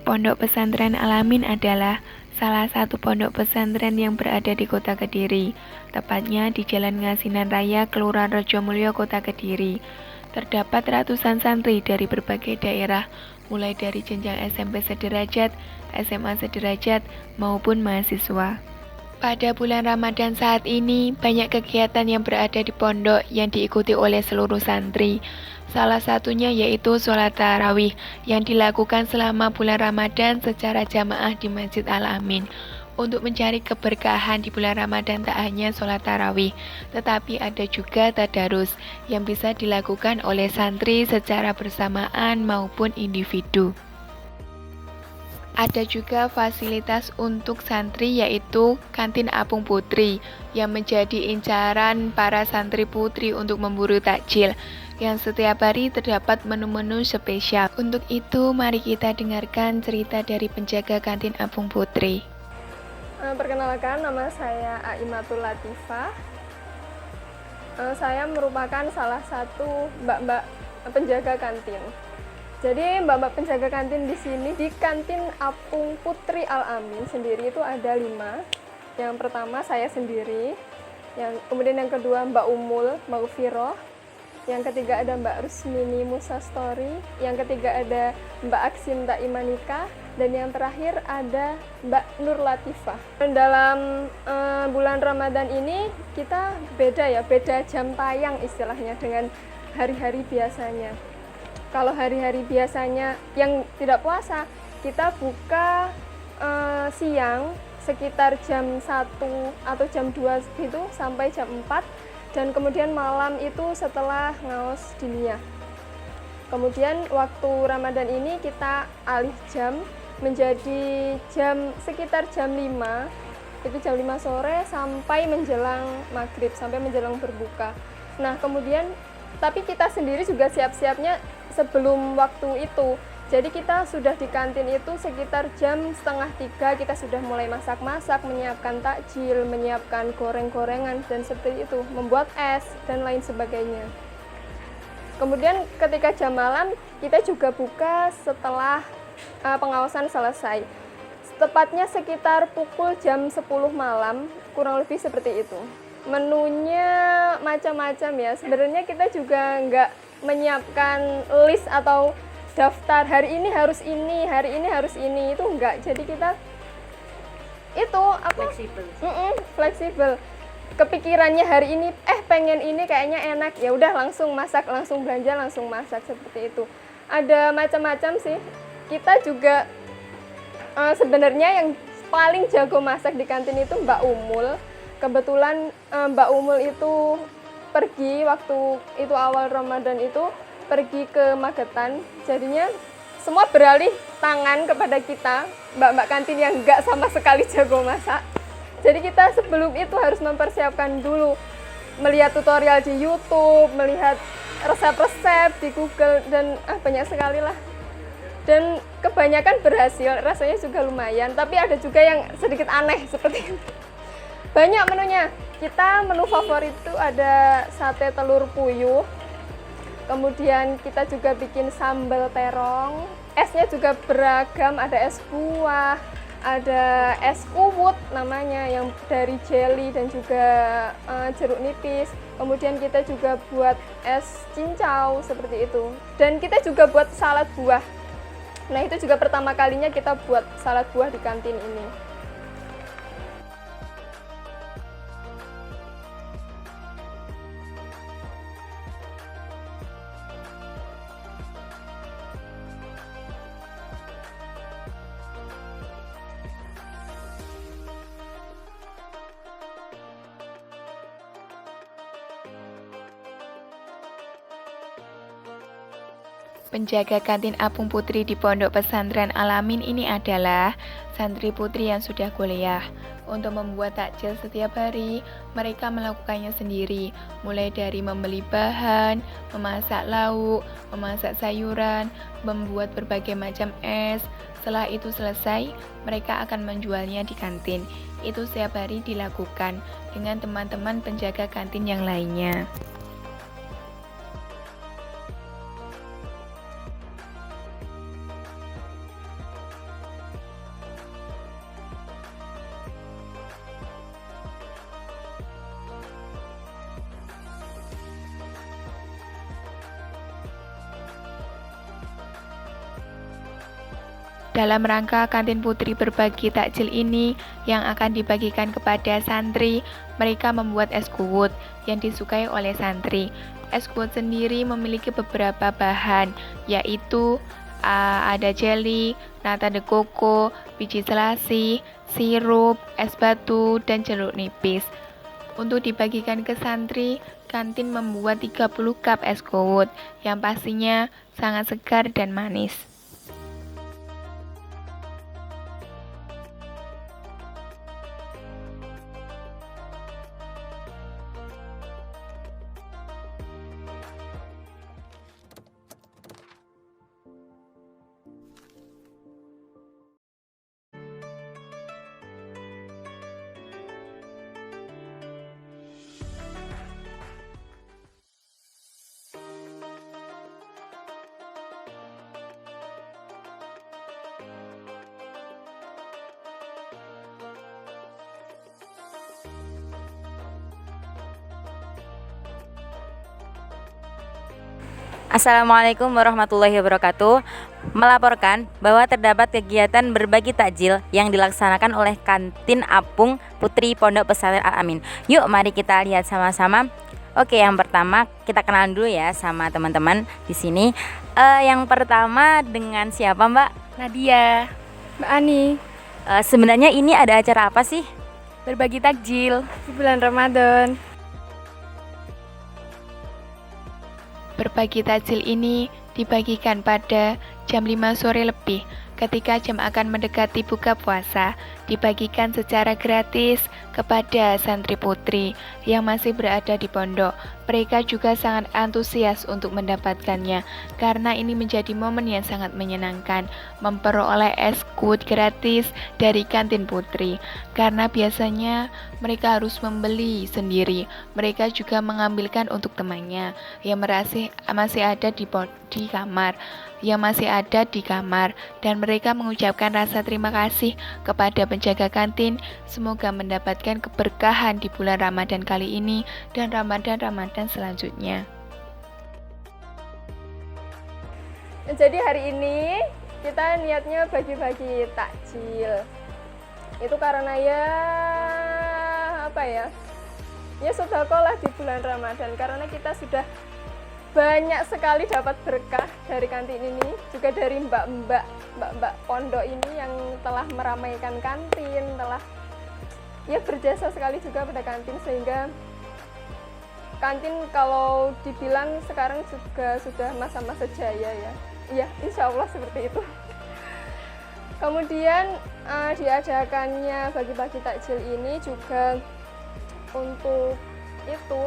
Pondok Pesantren Al-Amin adalah salah satu pondok pesantren yang berada di Kota Kediri, tepatnya di Jalan Ngasinan Raya, Kelurahan Rejomulyo, Kota Kediri. Terdapat ratusan santri dari berbagai daerah, mulai dari jenjang SMP sederajat, SMA sederajat, maupun mahasiswa. Pada bulan Ramadan saat ini, banyak kegiatan yang berada di pondok yang diikuti oleh seluruh santri. Salah satunya yaitu sholat tarawih yang dilakukan selama bulan Ramadan secara jamaah di Masjid Al-Amin. Untuk mencari keberkahan di bulan Ramadan tak hanya sholat tarawih, tetapi ada juga tadarus yang bisa dilakukan oleh santri secara bersamaan maupun individu. Ada juga fasilitas untuk santri yaitu kantin apung putri yang menjadi incaran para santri putri untuk memburu takjil yang setiap hari terdapat menu-menu spesial. Untuk itu mari kita dengarkan cerita dari penjaga kantin apung putri. Perkenalkan, nama saya Aimatul Latifah. Saya merupakan salah satu mbak-mbak penjaga kantin. Jadi mbak-mbak penjaga kantin di sini di kantin Apung Putri Al-Amin sendiri itu ada 5. Yang pertama saya sendiri, kemudian yang kedua Mbak Umul Maghfirah, yang ketiga ada Mbak Rusmini Musa Story, yang ketiga ada Mbak Aksim Imanika, dan yang terakhir ada Mbak Nur Latifah. Dalam bulan Ramadan ini kita beda jam tayang istilahnya dengan hari-hari biasanya. Kalau hari-hari biasanya yang tidak puasa, kita buka siang sekitar jam 1 atau jam 2 gitu sampai jam 4, dan kemudian malam itu setelah ngaos diniyah. Kemudian waktu Ramadan ini kita alih jam menjadi sekitar jam 5, itu jam 5 sore sampai menjelang maghrib, sampai menjelang berbuka. Nah kemudian tapi kita sendiri juga siap-siapnya sebelum waktu itu. Jadi kita sudah di kantin itu sekitar jam 2:30 kita sudah mulai masak-masak, menyiapkan takjil, menyiapkan goreng-gorengan dan seperti itu, membuat es dan lain sebagainya. Kemudian ketika jam malam kita juga buka setelah pengawasan selesai. Tepatnya sekitar pukul jam 10 malam, kurang lebih seperti itu. Menunya macam-macam ya. Sebenarnya kita juga nggak menyiapkan list atau daftar hari ini harus ini, hari ini harus ini, itu enggak. Jadi kita itu fleksibel. Kepikirannya hari ini pengen ini kayaknya enak, ya udah langsung masak, langsung belanja, langsung masak, seperti itu. Ada macam-macam sih. Kita juga sebenarnya yang paling jago masak di kantin itu Mbak Umul. Kebetulan Mbak Umul itu pergi waktu itu awal Ramadan itu pergi ke Magetan, jadinya semua beralih tangan kepada kita, mbak-mbak kantin yang nggak sama sekali jago masak. Jadi kita sebelum itu harus mempersiapkan dulu, melihat tutorial di YouTube, melihat resep-resep di Google, dan banyak sekali lah. Dan kebanyakan berhasil, rasanya juga lumayan, tapi ada juga yang sedikit aneh seperti itu. Banyak menunya. Kita menu favorit itu ada sate telur puyuh. Kemudian kita juga bikin sambal terong. Esnya juga beragam, ada es buah, ada es uwut namanya yang dari jelly dan juga jeruk nipis. Kemudian kita juga buat es cincau seperti itu. Dan kita juga buat salad buah. Nah, itu juga pertama kalinya kita buat salad buah di kantin ini. Penjaga kantin apung putri di Pondok Pesantren Al-Amin ini adalah santri putri yang sudah kuliah. Untuk membuat takjil setiap hari, mereka melakukannya sendiri, mulai dari membeli bahan, memasak lauk, memasak sayuran, membuat berbagai macam es. Setelah itu selesai, mereka akan menjualnya di kantin. Itu setiap hari dilakukan dengan teman-teman penjaga kantin yang lainnya. Dalam rangka kantin putri berbagi takjil ini yang akan dibagikan kepada santri, mereka membuat es kuwut yang disukai oleh santri. Es kuwut sendiri memiliki beberapa bahan, yaitu ada jelly, nata de coco, biji selasi, sirup, es batu, dan jeruk nipis. Untuk dibagikan ke santri, kantin membuat 30 cup es kuwut yang pastinya sangat segar dan manis. Assalamualaikum warahmatullahi wabarakatuh. Melaporkan bahwa terdapat kegiatan berbagi takjil yang dilaksanakan oleh kantin Apung Putri Pondok Pesantren Al-Amin. Yuk mari kita lihat sama-sama. Oke, yang pertama kita kenalan dulu ya sama teman-teman di sini. Yang pertama dengan siapa, Mbak? Nadia, Mbak Ani, Sebenarnya ini ada acara apa sih? berbagi takjil. di bulan Ramadan. Berbagi takjil ini dibagikan pada jam 5 sore lebih ketika jam akan mendekati buka puasa, dibagikan secara gratis kepada santri putri yang masih berada di pondok. Mereka juga sangat antusias untuk mendapatkannya karena ini menjadi momen yang sangat menyenangkan, memperoleh es kuwut gratis dari kantin putri. Karena biasanya mereka harus membeli sendiri, mereka juga mengambilkan untuk temannya yang masih ada di kamar, dan mereka mengucapkan rasa terima kasih kepada penjaga kantin. Semoga mendapatkan keberkahan di bulan Ramadan kali ini dan Ramadan selanjutnya. Jadi hari ini kita niatnya bagi-bagi takjil. Itu karena ya sedekah lah di bulan Ramadan, karena kita sudah banyak sekali dapat berkah dari kantin ini, juga dari mbak-mbak pondok ini yang telah meramaikan kantin, telah berjasa sekali juga pada kantin, sehingga kantin kalau dibilang sekarang juga sudah masa-masa jaya ya. Iya, insya Allah seperti itu. Kemudian diadakannya bagi-bagi takjil ini juga untuk itu,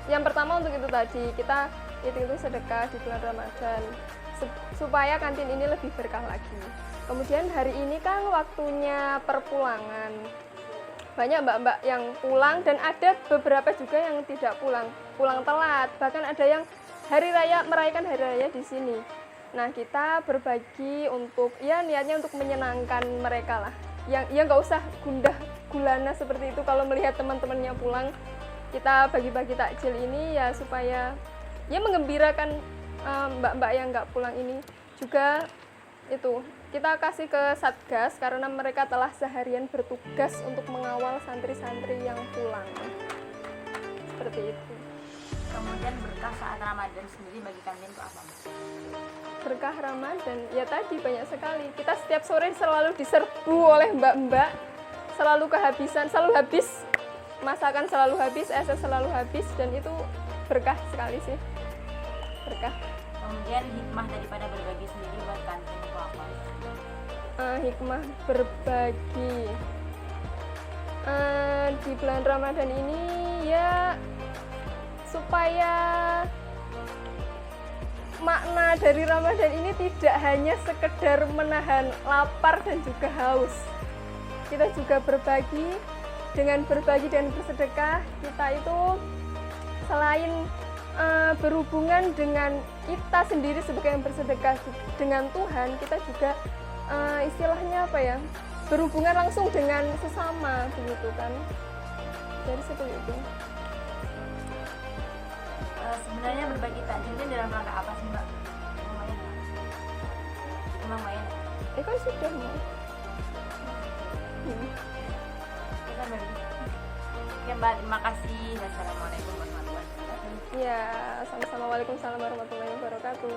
yang pertama untuk itu tadi, kita itu sedekah di bulan Ramadan supaya kantin ini lebih berkah lagi. Kemudian hari ini kan waktunya perpulangan, banyak mbak-mbak yang pulang dan ada beberapa juga yang tidak pulang telat, bahkan ada yang merayakan hari raya di sini. Nah, kita berbagi untuk niatnya untuk menyenangkan mereka lah, yang nggak usah gundah gulana seperti itu kalau melihat teman-temannya pulang. Kita bagi-bagi takjil ini ya supaya menggembirakan mbak-mbak yang nggak pulang ini. Juga itu kita kasih ke Satgas karena mereka telah seharian bertugas untuk mengawal santri-santri yang pulang. Seperti itu. Kemudian berkah saat Ramadan sendiri bagi kantin itu apa? Berkah Ramadan ya tadi banyak sekali. Kita setiap sore selalu diserbu oleh mbak-mbak, selalu kehabisan, selalu habis. Masakan selalu habis, es selalu habis, dan itu berkah sekali sih. Berkah. Kemudian hikmah daripada berbagi sendiri buat kantin itu apa? Hikmah berbagi di bulan Ramadan ini ya supaya makna dari Ramadan ini tidak hanya sekedar menahan lapar dan juga haus. Kita juga berbagi. Dengan berbagi dan bersedekah, kita itu selain berhubungan dengan kita sendiri sebagai yang bersedekah dengan Tuhan, kita juga istilahnya berhubungan langsung dengan sesama, begitu kan. Dari seperti itu. Sebenarnya berbagi takjil ini dalam rangka apa sih, Mbak? Emang main. Kan sudah mau. Kita balik. Ya Mbak, terima kasih. Wassalamualaikum warahmatullahi wabarakatuh. Ya, sama-sama. Waalaikumsalam warahmatullahi wabarakatuh.